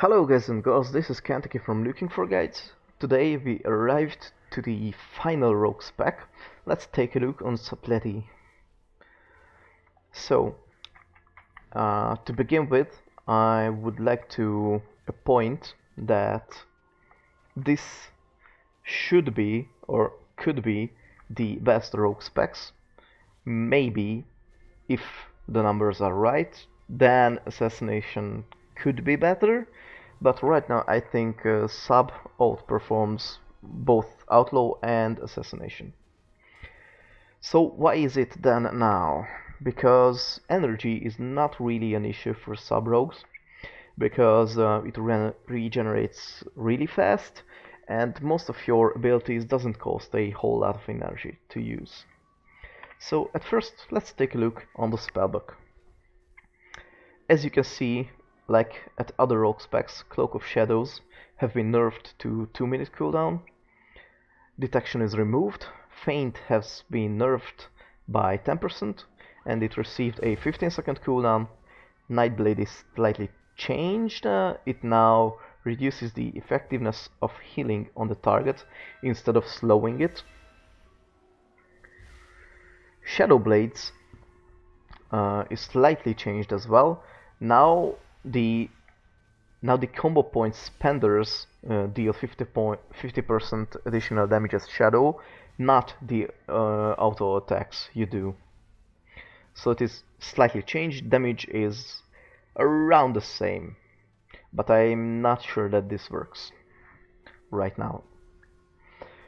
Hello guys and girls, this is Kentucky from Looking for Guides. Today we arrived to the final rogue spec. Let's take a look on Subtlety. So, to begin with, I would like to point that this should be or could be the best rogue specs. Maybe, if the numbers are right, then Assassination could be better. But right now I think Sub outperforms both Outlaw and Assassination. So why is it then now? Because energy is not really an issue for Sub Rogues, because it regenerates really fast, and most of your abilities doesn't cost a whole lot of energy to use. So at first let's take a look on the spellbook. As you can see, like at other rogue specs, Cloak of Shadows have been nerfed to 2-minute cooldown. Detection is removed. Feint has been nerfed by 10% and it received a 15-second cooldown. Nightblade is slightly changed. It now reduces the effectiveness of healing on the target instead of slowing it. Shadowblades is slightly changed as well. Now the combo point spenders deal 50% additional damage as Shadow, not the auto attacks you do. So it is slightly changed. Damage is around the same, but I'm not sure that this works right now.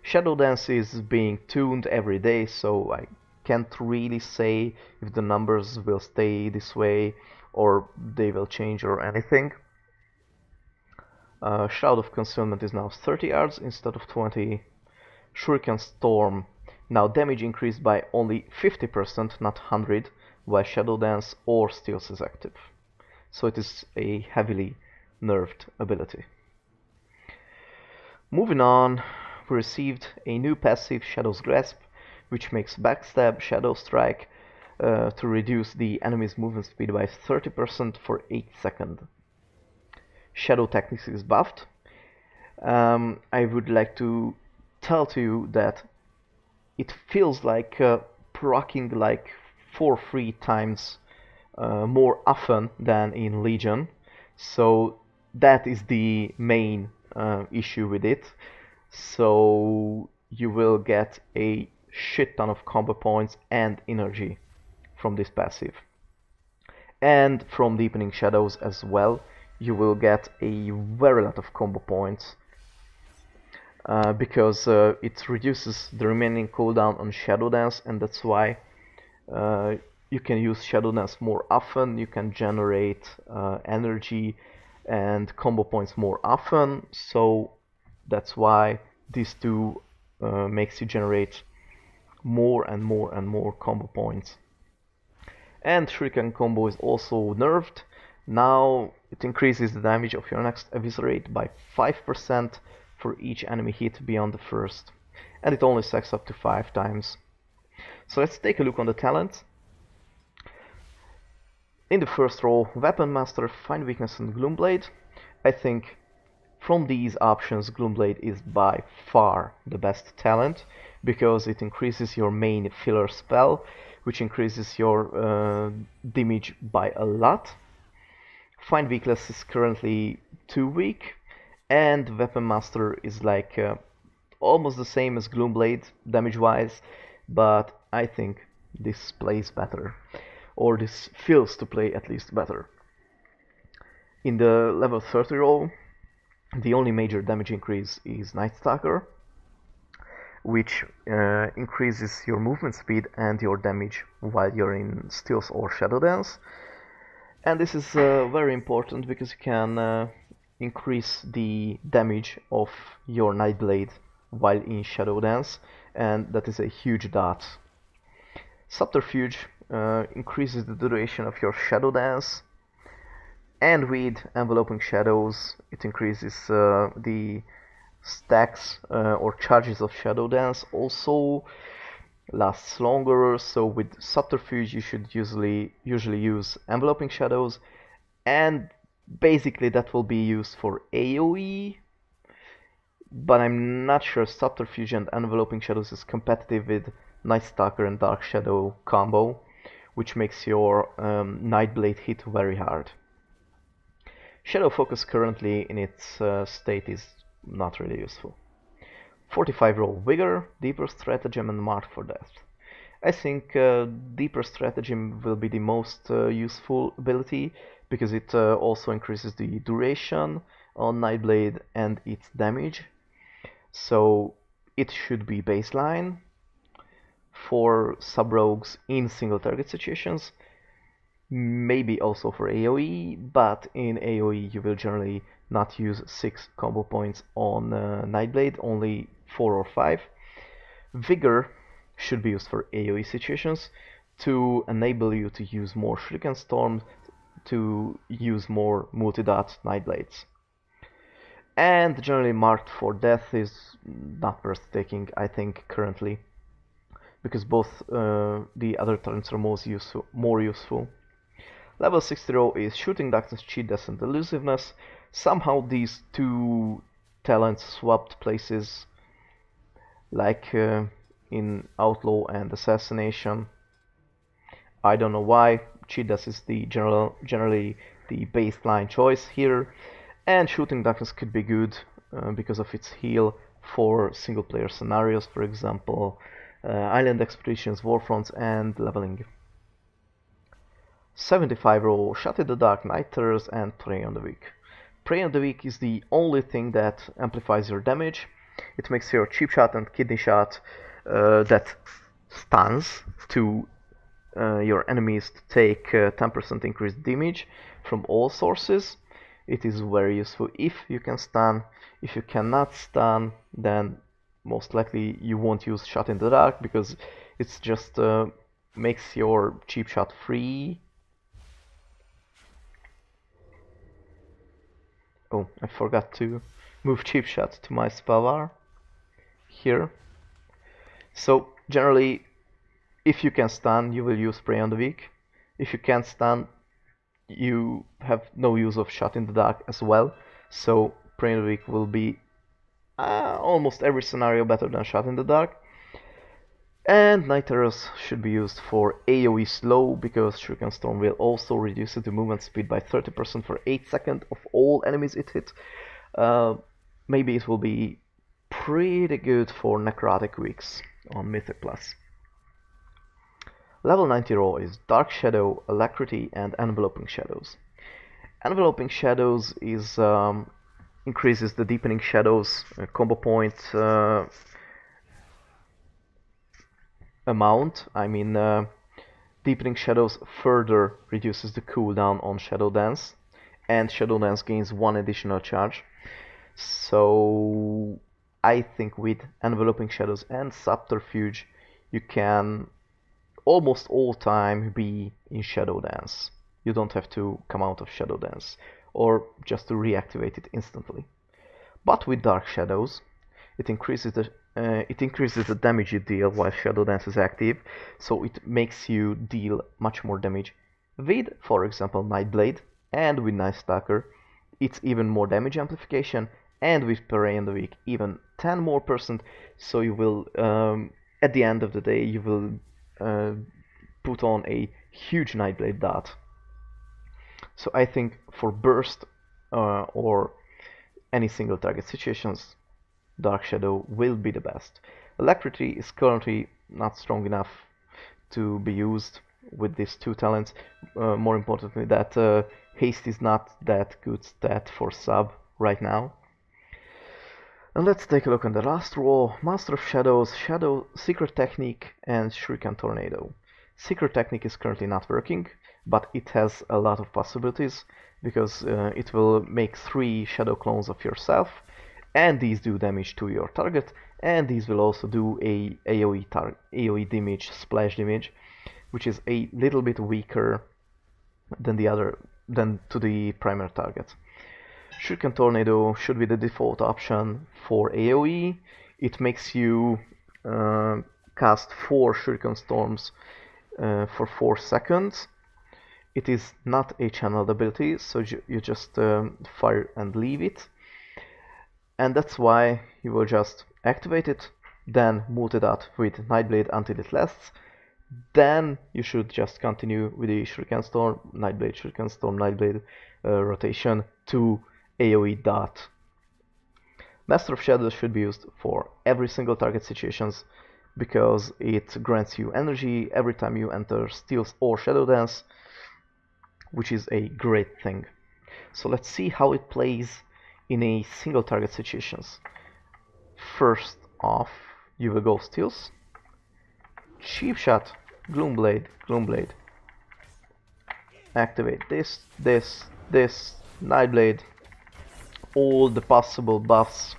Shadow Dance is being tuned every day, so I can't really say if the numbers will stay this way or they will change or anything. Shroud of Concealment is now 30 yards instead of 20. Shuriken Storm, now damage increased by only 50%, not 100, while Shadow Dance or Steals is active. So it is a heavily nerfed ability. Moving on, we received a new passive, Shadow's Grasp, which makes Backstab, Shadow Strike to reduce the enemy's movement speed by 30% for 8 seconds. Shadow Techniques is buffed. I would like to tell to you that it feels like proccing like 4-3 times more often than in Legion. So that is the main issue with it. So you will get a shit ton of combo points and energy from this passive. And from Deepening Shadows as well, you will get a very lot of combo points because it reduces the remaining cooldown on Shadow Dance, and that's why you can use Shadow Dance more often, you can generate energy and combo points more often, so that's why these two makes you generate more and more and more combo points. And Shuriken combo is also nerfed. Now it increases the damage of your next Eviscerate by 5% for each enemy hit beyond the first, and it only stacks up to 5 times. So let's take a look on the talents. In the first row, Weapon Master, Find Weakness and Gloomblade. I think from these options Gloomblade is by far the best talent, because it increases your main filler spell, which increases your damage by a lot. Find Weakness is currently too weak, and Weapon Master is like almost the same as Gloomblade damage wise, but I think this plays better, or this feels to play at least better. In the level 30 role, the only major damage increase is Night Stalker, which increases your movement speed and your damage while you're in Steals or Shadow Dance. And this is very important because you can increase the damage of your Nightblade while in Shadow Dance, and that is a huge dot. Subterfuge increases the duration of your Shadow Dance, and with Enveloping Shadows it increases the stacks or charges of Shadow Dance, also lasts longer. So with Subterfuge you should usually use Enveloping Shadows, and Basically that will be used for AoE, but I'm not sure Subterfuge and Enveloping Shadows is competitive with Night Stalker and Dark Shadow combo, which makes your Nightblade hit very hard. Shadow Focus currently in its state is not really useful. 45 roll Vigor, Deeper Stratagem and Mark for Death. I think Deeper Stratagem will be the most useful ability because it also increases the duration on Nightblade and its damage. So it should be baseline for sub-rogues in single target situations, maybe also for AoE, but in AoE you will generally not use 6 combo points on Nightblade, only 4 or 5. Vigor should be used for AoE situations to enable you to use more Shuriken Storms, to use more multi-dot Nightblades. And generally marked for death is not worth taking, I think, currently, because both the other talents are more useful. Level 60 row is Shooting Darkness, Cheat Death and Elusiveness. Somehow these two talents swapped places, like in Outlaw and Assassination. I don't know why. Cheat Death is the generally the baseline choice here, and Shooting Darkness could be good because of its heal for single player scenarios, for example, Island Expeditions, Warfronts, and leveling. 75 roll Shot in the Dark, Night Terrors, and Prey on the Weak. Prey on the Weak is the only thing that amplifies your damage. It makes your Cheap Shot and Kidney Shot that stuns to your enemies to take 10% increased damage from all sources. It is very useful if you can stun. If you cannot stun, then most likely you won't use Shot in the Dark because it's just makes your Cheap Shot free. Oh, I forgot to move Cheap Shot to my spellbar here. So generally, if you can stun, you will use Prey on the Weak. If you can't stun, you have no use of Shot in the Dark as well. So Prey on the Weak will be almost every scenario better than Shot in the Dark. And Night Terrors should be used for AoE slow, because Shuriken Storm will also reduce the movement speed by 30% for 8 seconds of all enemies it hit. Maybe it will be pretty good for Necrotic Weeks on Mythic Plus. Level 90 roll is Dark Shadow, Alacrity, and Enveloping Shadows. Enveloping Shadows is increases the Deepening Shadows combo point amount. Deepening Shadows further reduces the cooldown on Shadow Dance, and Shadow Dance gains 1 additional charge. So I think with Enveloping Shadows and Subterfuge you can almost all time be in Shadow Dance. You don't have to come out of Shadow Dance, or just to reactivate it instantly. But with Dark Shadows, it increases the damage you deal while Shadow Dance is active, so it makes you deal much more damage with, for example, Nightblade, and with Night Stalker, it's even more damage amplification, and with Prey on the Weak, even 10 more %, so you will, at the end of the day, you will put on a huge Nightblade dot. So I think for burst or any single target situations, Dark Shadow will be the best. Alacrity is currently not strong enough to be used with these two talents. More importantly, that haste is not that good stat for sub right now. And let's take a look at the last roll. Master of Shadows, Shadow, Secret Technique, and Shuriken Tornado. Secret Technique is currently not working, but it has a lot of possibilities, because it will make 3 shadow clones of yourself, and these do damage to your target, and these will also do a AoE damage, splash damage, which is a little bit weaker than to the primary target. Shuriken Tornado should be the default option for AoE. It makes you cast 4 Shuriken Storms for 4 seconds. it is not a channeled ability, so you just fire and leave it. And that's why you will just activate it, then multi that with Nightblade until it lasts. Then you should just continue with the Shuriken Storm, Nightblade, Shuriken Storm, Nightblade rotation to AoE dot. Master of Shadows should be used for every single target situations because it grants you energy every time you enter Steals or Shadow Dance, which is a great thing. So let's see how it plays in a single target situations. First off, you will go Steals, Cheap Shot, Gloomblade, Gloomblade. Activate this, Nightblade, all the possible buffs.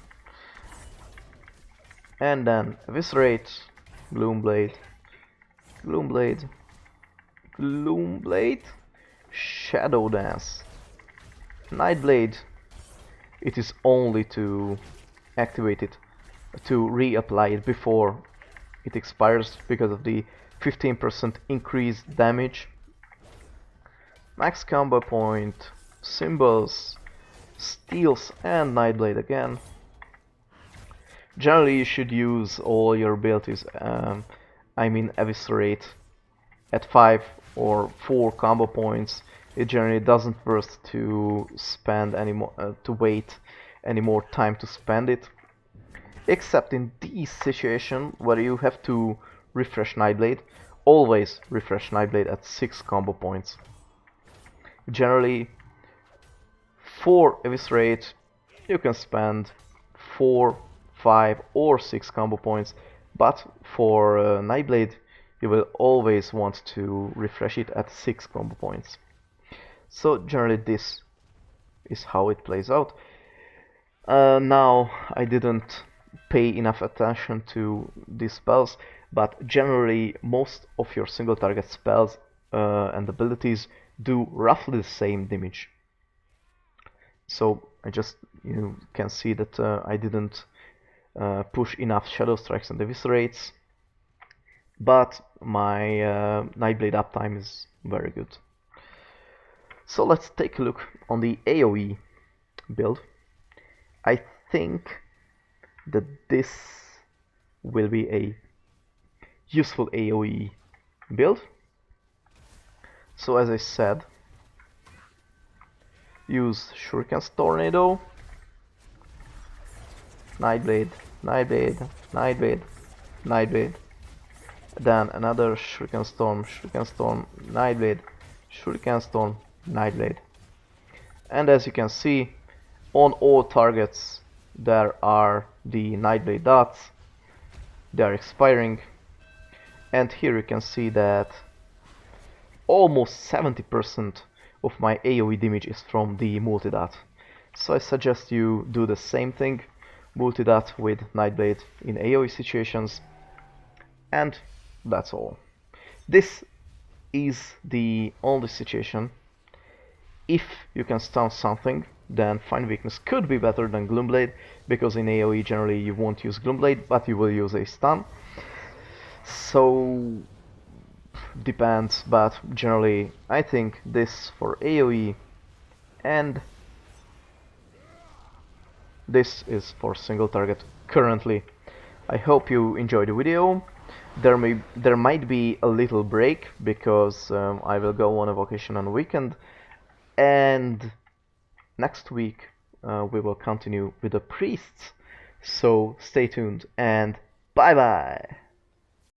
And then Eviscerate, Gloomblade, Gloomblade, Gloomblade, Shadow Dance, Nightblade. It is only to activate it, to reapply it before it expires because of the 15% increased damage. Max combo point, symbols, Steals and Nightblade again. Generally you should use all your abilities, I mean Eviscerate, at 5 or 4 combo points. It generally doesn't worth to spend any more, to wait any more time to spend it. Except in this situation where you have to refresh Nightblade, always refresh Nightblade at 6 combo points. Generally, for Eviscerate, you can spend 4, 5 or 6 combo points, but for Nightblade, you will always want to refresh it at 6 combo points. So generally this is how it plays out. Now I didn't pay enough attention to these spells, but generally most of your single target spells and abilities do roughly the same damage. So you can see that I didn't push enough Shadow Strikes and Eviscerates, but my Nightblade uptime is very good. So let's take a look on the AoE build. I think that this will be a useful AoE build. So as I said, use Shuriken's Tornado, Nightblade, Nightblade, Nightblade, Nightblade, then another Shuriken Storm, Nightblade, Shuriken Storm, Nightblade. And as you can see, on all targets there are the Nightblade dots, they are expiring, and here you can see that almost 70% of my AoE damage is from the multi-dot. So I suggest you do the same thing, multi-dot with Nightblade in AoE situations, and that's all. This is the only situation. If you can stun something, then Find Weakness could be better than Gloomblade, because in AoE generally you won't use Gloomblade, but you will use a stun. So depends, but generally I think this for AoE, and this is for single target currently. I hope you enjoyed the video. There might be a little break because I will go on a vacation on the weekend, and next week we will continue with the priests. So stay tuned and bye bye.